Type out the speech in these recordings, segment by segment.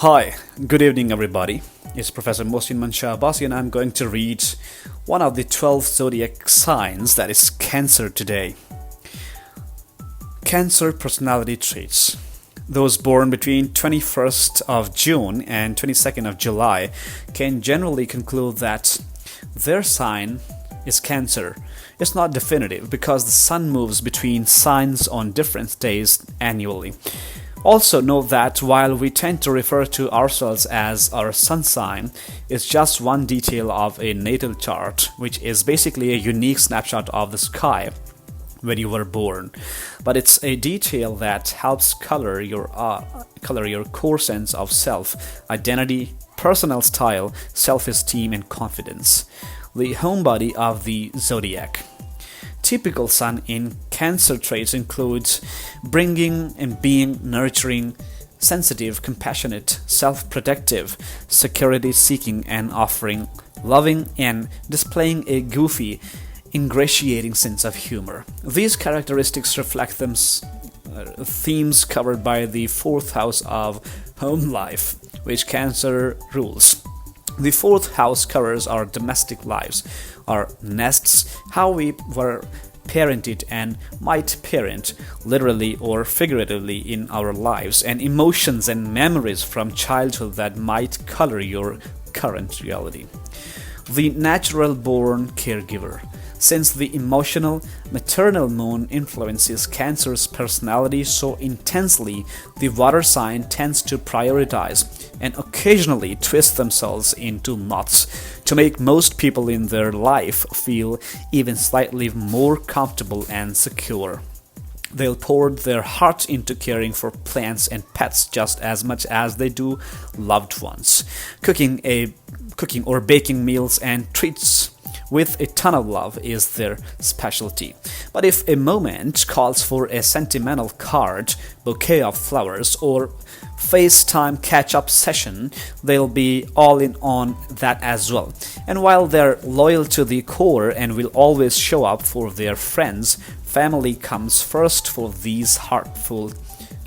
Hi, good evening everybody. It's Professor Mohsin Manshah and I'm going to read one of the 12 zodiac signs, that is Cancer, today. Cancer personality traits. Those born between 21st of June and 22nd of July can generally conclude that their sign is Cancer. It's not definitive because the sun moves between signs on different days annually. Also note that while we tend to refer to ourselves as our sun sign, it's just one detail of a natal chart, which is basically a unique snapshot of the sky when you were born. But it's a detail that helps color your core sense of self, identity, personal style, self-esteem, and confidence. The homebody of the zodiac. Typical sun in Cancer traits includes bringing and being nurturing, sensitive, compassionate, self-protective, security-seeking and offering, loving, and displaying a goofy, ingratiating sense of humor. These characteristics reflect themes covered by the fourth house of home life, which Cancer rules. The fourth house covers our domestic lives, our nests, how we were parented and might parent, literally or figuratively, in our lives, and emotions and memories from childhood that might color your current reality. The natural born caregiver. Since the emotional, maternal moon influences Cancer's personality so intensely, the water sign tends to prioritize and occasionally twist themselves into knots to make most people in their life feel even slightly more comfortable and secure. They'll pour their heart into caring for plants and pets just as much as they do loved ones, cooking or baking meals and treats with a ton of love is their specialty. But if a moment calls for a sentimental card, bouquet of flowers, or FaceTime catch-up session, they'll be all in on that as well. And while they're loyal to the core and will always show up for their friends, family comes first for these heartfelt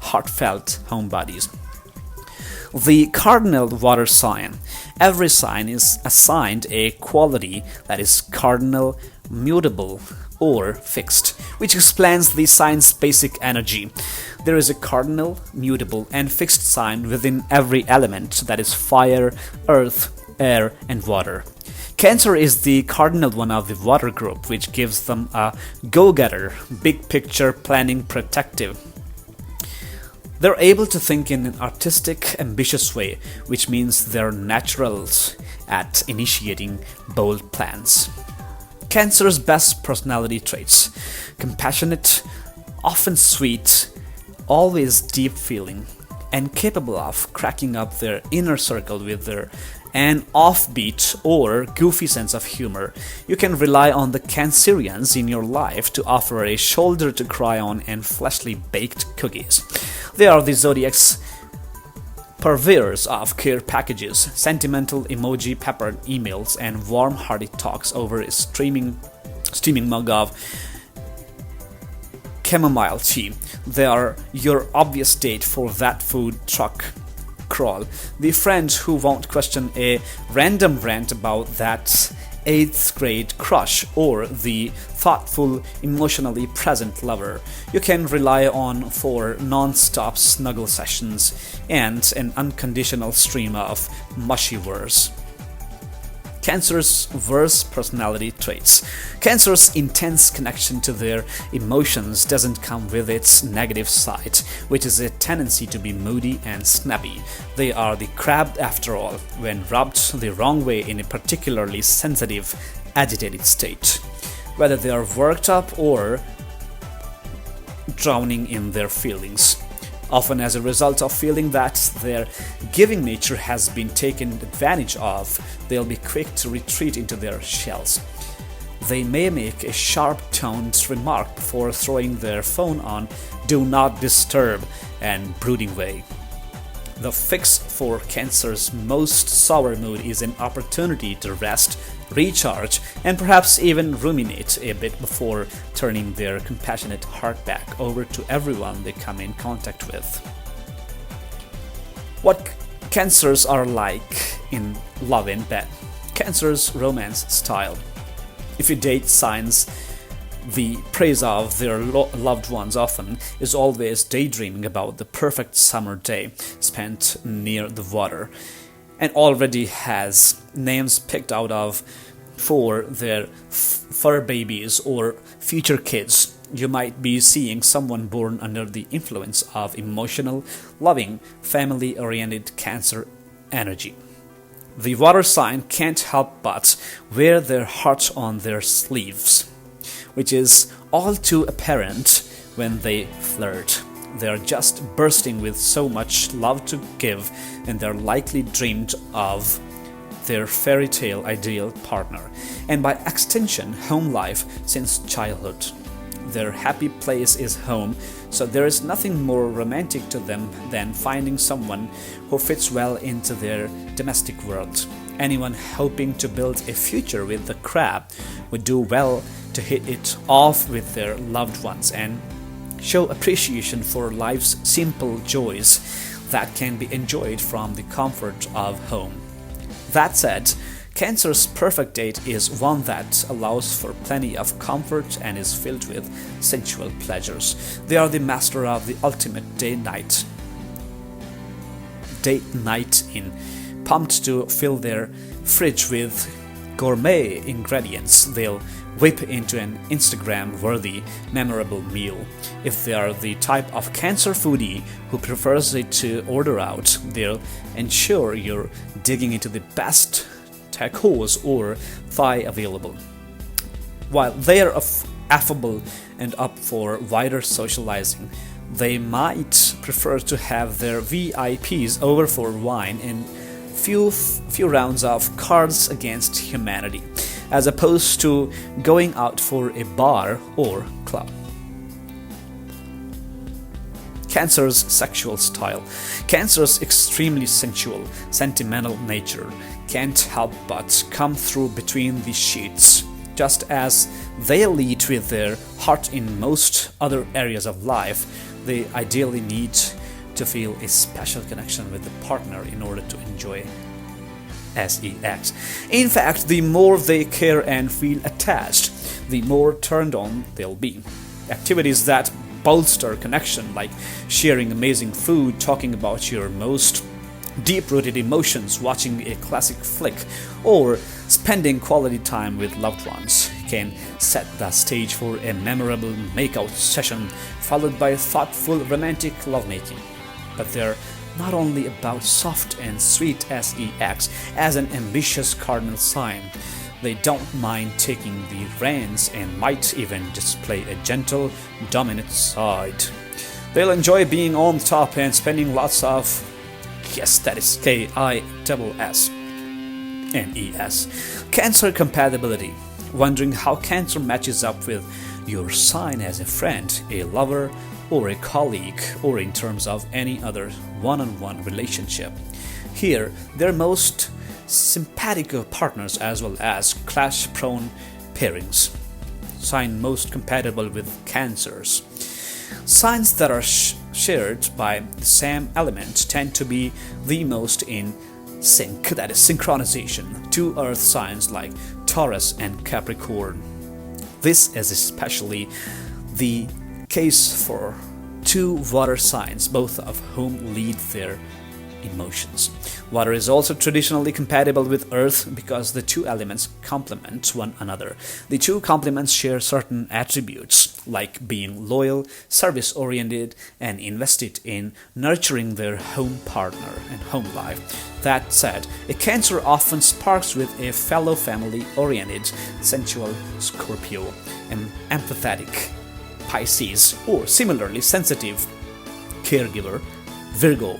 homebodies. The Cardinal water sign. Every sign is assigned a quality that is cardinal, mutable, or fixed, which explains the sign's basic energy. There is a cardinal, mutable, and fixed sign within every element, that is fire, earth, air, and water. Cancer is the cardinal one of the water group, which gives them a go-getter, big picture planning, protective. They're able to think in an artistic, ambitious way, which means they're naturals at initiating bold plans. Cancer's best personality traits: compassionate, often sweet, always deep feeling, and capable of cracking up their inner circle with an offbeat or goofy sense of humor. You can rely on the Cancerians in your life to offer a shoulder to cry on and freshly baked cookies. They are the zodiac's purveyors of care packages, sentimental emoji peppered emails, and warm-hearted talks over a steaming mug of chamomile tea. They are your obvious date for that food truck crawl, the friend who won't question a random rant about that 8th grade crush, or the thoughtful, emotionally present lover you can rely on for non-stop snuggle sessions and an unconditional stream of mushy verse. Cancer's worse personality traits. Cancer's intense connection to their emotions doesn't come with its negative side, which is a tendency to be moody and snappy. They are the crab after all, when rubbed the wrong way in a particularly sensitive, agitated state. Whether they are worked up or drowning in their feelings. Often as a result of feeling that their giving nature has been taken advantage of, they'll be quick to retreat into their shells. They may make a sharp-toned remark before throwing their phone on "Do Not Disturb" and brooding way. The fix for Cancer's most sour mood is an opportunity to rest, recharge, and perhaps even ruminate a bit before turning their compassionate heart back over to everyone they come in contact with. What Cancers are like in love in bed. Cancer's romance style. If you date signs, the praise of their loved ones often is always daydreaming about the perfect summer day spent near the water, and already has names picked out of for their fur babies or future kids. You might be seeing someone born under the influence of emotional, loving, family oriented Cancer energy. The water sign can't help but wear their heart on their sleeves, which is all too apparent when they flirt. They're just bursting with so much love to give, and they're likely dreamed of their fairy tale ideal partner, and by extension, home life since childhood. Their happy place is home, so there is nothing more romantic to them than finding someone who fits well into their domestic world. Anyone hoping to build a future with the crab would do well to hit it off with their loved ones and show appreciation for life's simple joys that can be enjoyed from the comfort of home. That said, Cancer's perfect date is one that allows for plenty of comfort and is filled with sensual pleasures. They are the master of the ultimate date night in, pumped to fill their fridge with gourmet ingredients they'll whip into an Instagram-worthy, memorable meal. If they are the type of Cancer foodie who prefers it to order out, they'll ensure you're digging into the best tacos or thigh available. While they are affable and up for wider socializing, they might prefer to have their VIPs over for wine and few rounds of Cards Against Humanity, as opposed to going out for a bar or club. Cancer's sexual style. Cancer's extremely sensual, sentimental nature can't help but come through between the sheets. Just as they lead with their heart in most other areas of life, they ideally need to feel a special connection with the partner in order to enjoy sex. In fact, the more they care and feel attached, the more turned on they'll be. Activities that bolster connection, like sharing amazing food, talking about your most deep-rooted emotions, watching a classic flick, or spending quality time with loved ones, can set the stage for a memorable makeout session followed by thoughtful romantic lovemaking. But they're not only about soft and sweet sex. As an ambitious cardinal sign, they don't mind taking the reins and might even display a gentle, dominant side. They'll enjoy being on top and spending lots of, yes, that is KISS-NES. Cancer compatibility. Wondering how Cancer matches up with your sign as a friend, a lover, or a colleague, or in terms of any other one-on-one relationship. Here, they're most simpatico partners as well as clash-prone pairings. Sign most compatible with Cancers. Signs that are shared by the same element tend to be the most in sync, that is synchronization, to earth signs like Taurus and Capricorn. This is especially the case for two water signs, both of whom lead their emotions. Water is also traditionally compatible with earth because the two elements complement one another. The two complements share certain attributes, like being loyal, service-oriented, and invested in nurturing their home partner and home life. That said, a Cancer often sparks with a fellow family-oriented, sensual Scorpio, an empathetic Pisces, or similarly sensitive caregiver Virgo.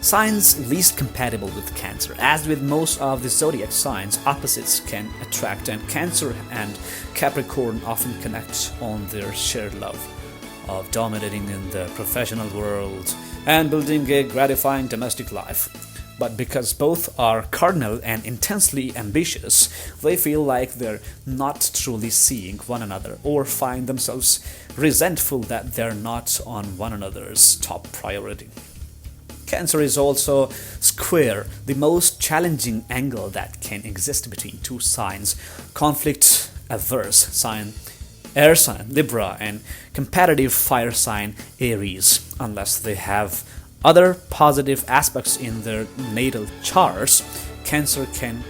Signs least compatible with Cancer. As with most of the zodiac signs, opposites can attract, and Cancer and Capricorn often connect on their shared love of dominating in the professional world and building a gratifying domestic life. But because both are cardinal and intensely ambitious, they feel like they're not truly seeing one another or find themselves resentful that they're not on one another's top priority. Cancer is also square, the most challenging angle that can exist between two signs: conflict averse sign air sign Libra and competitive fire sign Aries. Unless they have other positive aspects in their natal charts, Cancer can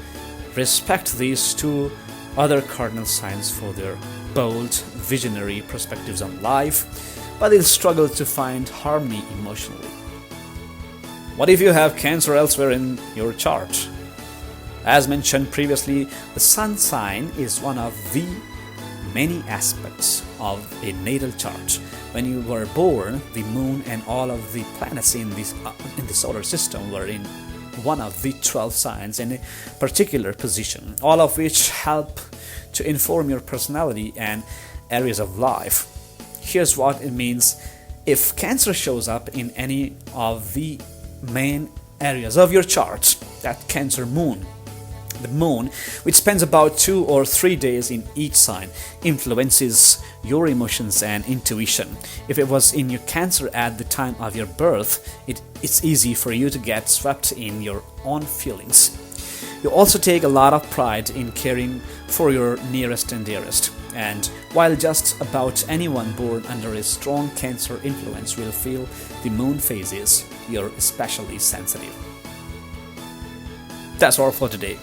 respect these two other cardinal signs for their bold, visionary perspectives on life, but they'll struggle to find harmony emotionally. What if you have Cancer elsewhere in your chart? As mentioned previously, the sun sign is one of the many aspects of a natal chart. When you were born, the moon and all of the planets in the solar system were in one of the 12 signs in a particular position, all of which help to inform your personality and areas of life. Here's what it means. If Cancer shows up in any of the main areas of your chart, that Cancer moon, the moon, which spends about 2 or 3 days in each sign, influences your emotions and intuition. If it was in your Cancer at the time of your birth, it's easy for you to get swept in your own feelings. You also take a lot of pride in caring for your nearest and dearest. And while just about anyone born under a strong Cancer influence will feel the moon phases, you're especially sensitive. That's all for today.